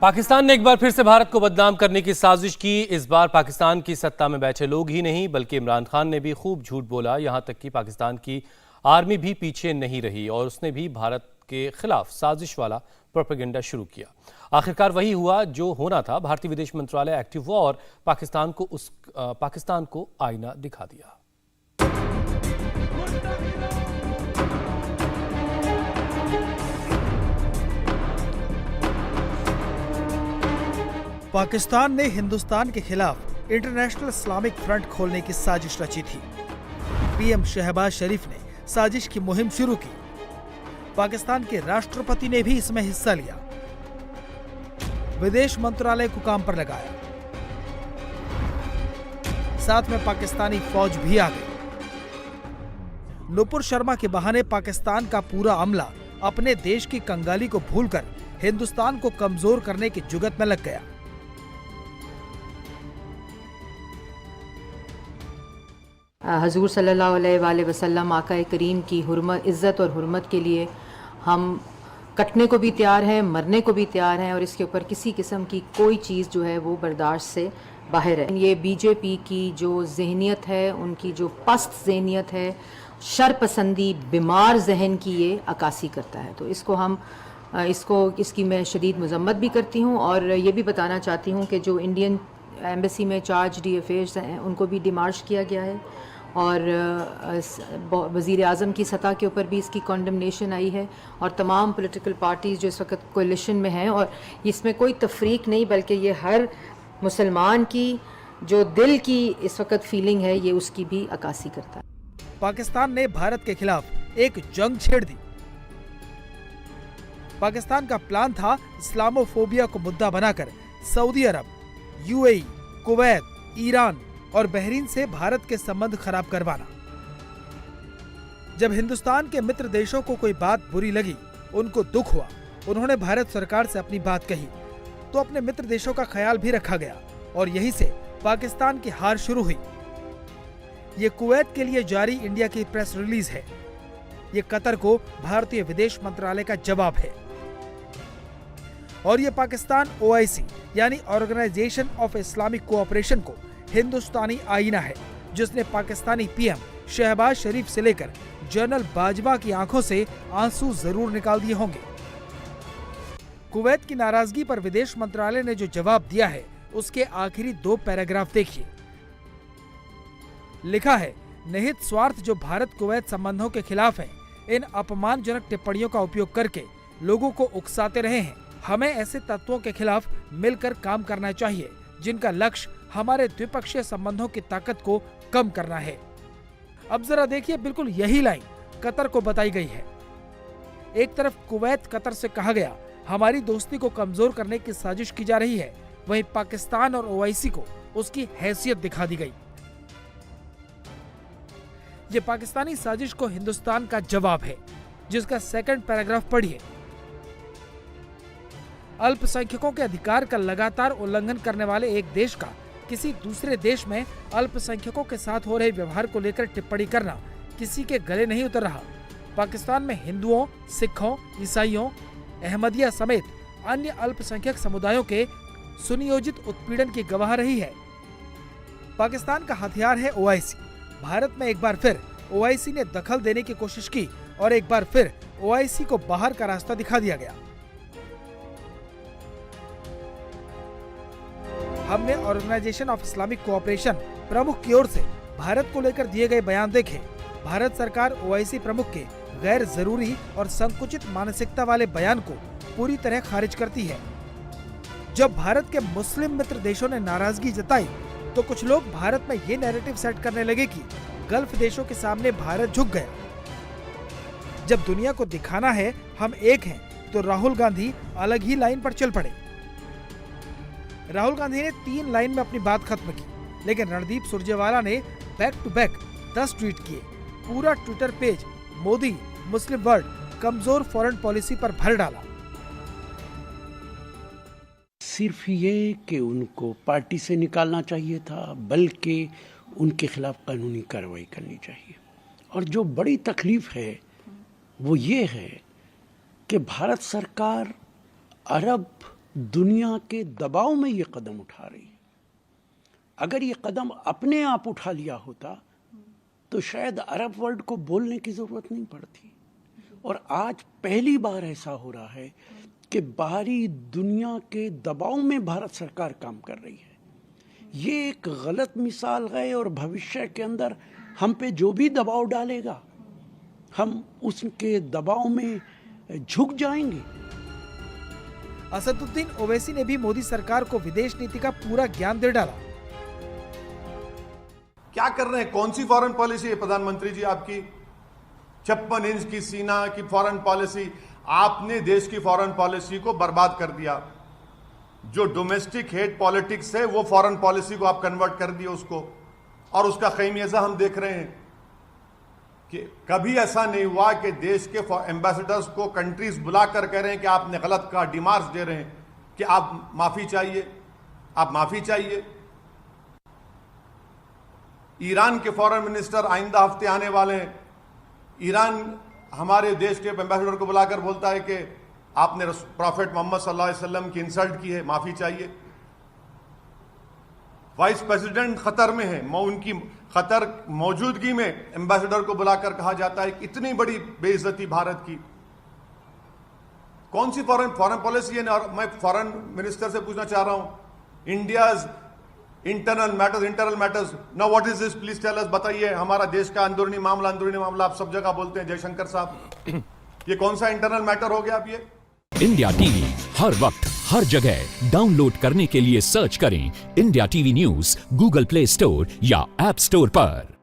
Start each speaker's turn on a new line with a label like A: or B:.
A: पाकिस्तान ने एक बार फिर से भारत को बदनाम करने की साजिश की। इस बार पाकिस्तान की सत्ता में बैठे लोग ही नहीं बल्कि इमरान खान ने भी खूब झूठ बोला। यहां तक कि पाकिस्तान की आर्मी भी पीछे नहीं रही और उसने भी भारत के खिलाफ साजिश वाला प्रोपेगेंडा शुरू किया। आखिरकार वही हुआ जो होना था। भारतीय विदेश मंत्रालय एक्टिव हुआ और पाकिस्तान को आईना दिखा दिया।
B: पाकिस्तान ने हिंदुस्तान के खिलाफ इंटरनेशनल इस्लामिक फ्रंट खोलने की साजिश रची थी। पीएम शहबाज शरीफ ने साजिश की मुहिम शुरू की। पाकिस्तान के राष्ट्रपति ने भी इसमें हिस्सा लिया। विदेश मंत्रालय को काम पर लगाया। साथ में पाकिस्तानी फौज भी आ गई। नुपुर शर्मा के बहाने पाकिस्तान का पूरा अमला अपने देश की कंगाली को भूलकर हिंदुस्तान को कमजोर करने की जुगत में लग गया।
C: हजूर सल्लल्लाहु अलैहि वसल्लम आका करीम की हुर्मत, इज़्ज़त और हुर्मत के लिए हम कटने को भी तैयार हैं, मरने को भी तैयार हैं और इसके ऊपर किसी किस्म की कोई चीज़ जो है वो बर्दाश्त से बाहर है। ये बीजेपी की जो जहनीत है, उनकी जो पस्त जहनीत है, शरपसंदी बीमार जहन की ये अक्कासी करता है। तो इसकी मैं शदीद मजम्मत भी करती हूँ और ये भी बताना चाहती हूँ कि जो इंडियन एम्बेसी में चार्ज डी अफेयर्स हैं उनको भी डिमार्च किया गया है और वज़ीर आज़म की सतह के ऊपर भी इसकी कॉन्डमनेशन आई है और तमाम पॉलिटिकल पार्टीज़ जो इस वक्त कोलिशन में हैं और इसमें कोई तफरीक नहीं बल्कि ये हर मुसलमान की जो दिल की इस वक्त फीलिंग है ये उसकी भी अक्कासी करता है।
B: पाकिस्तान ने भारत के खिलाफ एक जंग छेड़ दी। पाकिस्तान का प्लान था इस्लामोफोबिया को मुद्दा बनाकर सऊदी अरब, यूएई, कुवैत, ईरान और बहरीन से भारत के संबंध खराब करवाना। जब हिंदुस्तान के मित्र देशों को कोई बात बुरी लगी, उनको दुख हुआ, उन्होंने भारत सरकार से अपनी बात कही तो अपने मित्र देशों का ख्याल भी रखा गया और यहीं से पाकिस्तान की हार शुरू हुई। ये कुवैत के लिए जारी इंडिया की प्रेस रिलीज है। ये कतर को भारतीय विदेश मंत्रालय का जवाब है और ये पाकिस्तान ओआईसी यानी ऑर्गेनाइजेशन ऑफ इस्लामिक कोऑपरेशन को हिंदुस्तानी आईना है जिसने पाकिस्तानी पीएम शहबाज शरीफ से लेकर जनरल बाजवा की आंखों से आंसू जरूर निकाल दिए होंगे। कुवैत की नाराजगी पर विदेश मंत्रालय ने जो जवाब दिया है उसके आखिरी 2 पैराग्राफ देखिए। लिखा है, निहित स्वार्थ जो भारत कुवैत संबंधों के खिलाफ हैं, इन अपमानजनक टिप्पणियों का उपयोग करके लोगों को उकसाते रहे हैं। हमें ऐसे तत्वों के खिलाफ मिलकर काम करना चाहिए जिनका लक्ष्य हमारे द्विपक्षीय संबंधों की ताकत को कम करना है। अब जरा देखिए, बिल्कुल यही लाइन कतर को बताई गई है। एक तरफ कुवैत कतर से कहा गया हमारी दोस्ती को कमजोर करने की साजिश की जा रही है, वहीं पाकिस्तान और ओआईसी को उसकी हैसियत दिखा दी गई। ये पाकिस्तानी साजिश को हिंदुस्तान का जवाब है जिसका 2nd पैराग्राफ पढ़िए। अल्पसंख्यकों के अधिकार का लगातार उल्लंघन करने वाले एक देश का किसी दूसरे देश में अल्पसंख्यकों के साथ हो रहे व्यवहार को लेकर टिप्पणी करना किसी के गले नहीं उतर रहा। पाकिस्तान में हिंदुओं, सिखों, ईसाइयों, अहमदिया समेत अन्य अल्पसंख्यक समुदायों के सुनियोजित उत्पीड़न की गवाह रही है। पाकिस्तान का हथियार है ओआईसी। भारत में एक बार फिर ओआईसी ने दखल देने की कोशिश की और एक बार फिर ओआईसी को बाहर का रास्ता दिखा दिया गया। हमने ऑर्गेनाइजेशन ऑफ इस्लामिक कोऑपरेशन प्रमुख की ओर से भारत को लेकर दिए गए बयान देखे। भारत सरकार ओआईसी प्रमुख के गैर जरूरी और संकुचित मानसिकता वाले बयान को पूरी तरह खारिज करती है। जब भारत के मुस्लिम मित्र देशों ने नाराजगी जताई तो कुछ लोग भारत में ये नैरेटिव सेट करने लगे कि गल्फ देशों के सामने भारत झुक गया। जब दुनिया को दिखाना है हम एक हैं, तो राहुल गांधी अलग ही लाइन पर चल पड़े। राहुल गांधी ने 3 लाइन में अपनी बात खत्म की, लेकिन रणदीप सुरजेवाला ने बैक टू बैक 10 ट्वीट किए। पूरा ट्विटर पेज मोदी, मुस्लिम वर्ल्ड, कमजोर फॉरेन पॉलिसी पर भर डाला।
D: सिर्फ ये कि उनको पार्टी से निकालना चाहिए था, बल्कि उनके खिलाफ कानूनी कार्रवाई करनी चाहिए। और जो बड़ी तकलीफ है वो ये है कि भारत सरकार अरब दुनिया के दबाव में ये कदम उठा रही है। अगर ये कदम अपने आप उठा लिया होता तो शायद अरब वर्ल्ड को बोलने की ज़रूरत नहीं पड़ती। और आज पहली बार ऐसा हो रहा है कि बाहरी दुनिया के दबाव में भारत सरकार काम कर रही है। ये एक गलत मिसाल है और भविष्य के अंदर हम पे जो भी दबाव डालेगा हम उसके दबाव में झुक जाएंगे।
B: असदुद्दीन ओवैसी ने भी मोदी सरकार को विदेश नीति का पूरा ज्ञान दे डाला।
E: क्या कर रहे हैं? कौन सी फॉरेन पॉलिसी है प्रधानमंत्री जी आपकी? 56 इंच की सीना की फॉरेन पॉलिसी। आपने देश की फॉरेन पॉलिसी को बर्बाद कर दिया। जो डोमेस्टिक हेड पॉलिटिक्स है वो फॉरेन पॉलिसी को आप कन्वर्ट कर दिए उसको, और उसका खैमियाजा हम देख रहे हैं कि कभी ऐसा नहीं हुआ कि देश के एम्बेसडर्स को कंट्रीज बुलाकर कह रहे हैं कि आपने गलत कहा, डिमार्च दे रहे हैं कि आप माफी चाहिए, आप माफी चाहिए। ईरान के फॉरेन मिनिस्टर आइंदा हफ्ते आने वाले हैं। ईरान हमारे देश के एम्बेसडर को बुलाकर बोलता है कि आपने प्रॉफेट मोहम्मद सल्लल्लाहु अलैहि वसल्लम की इंसल्ट की है, माफी चाहिए। वाइस प्रेसिडेंट खतर में है, उनकी खतर मौजूदगी में एम्बेसडर को बुलाकर कहा जाता है कि इतनी बड़ी बेइज्जती भारत की। कौन सी फॉरेन पॉलिसी है? और मैं फॉरेन मिनिस्टर से पूछना चाह रहा हूं, India's internal matters now what is this, please tell us, बताइए। हमारा देश का अंदरूनी मामला आप सब जगह बोलते हैं जयशंकर साहब, ये कौन सा इंटरनल मैटर हो गया अब ये?
F: इंडिया टीवी हर वक्त हर जगह डाउनलोड करने के लिए सर्च करें India TV news Google play store या ऐप स्टोर पर।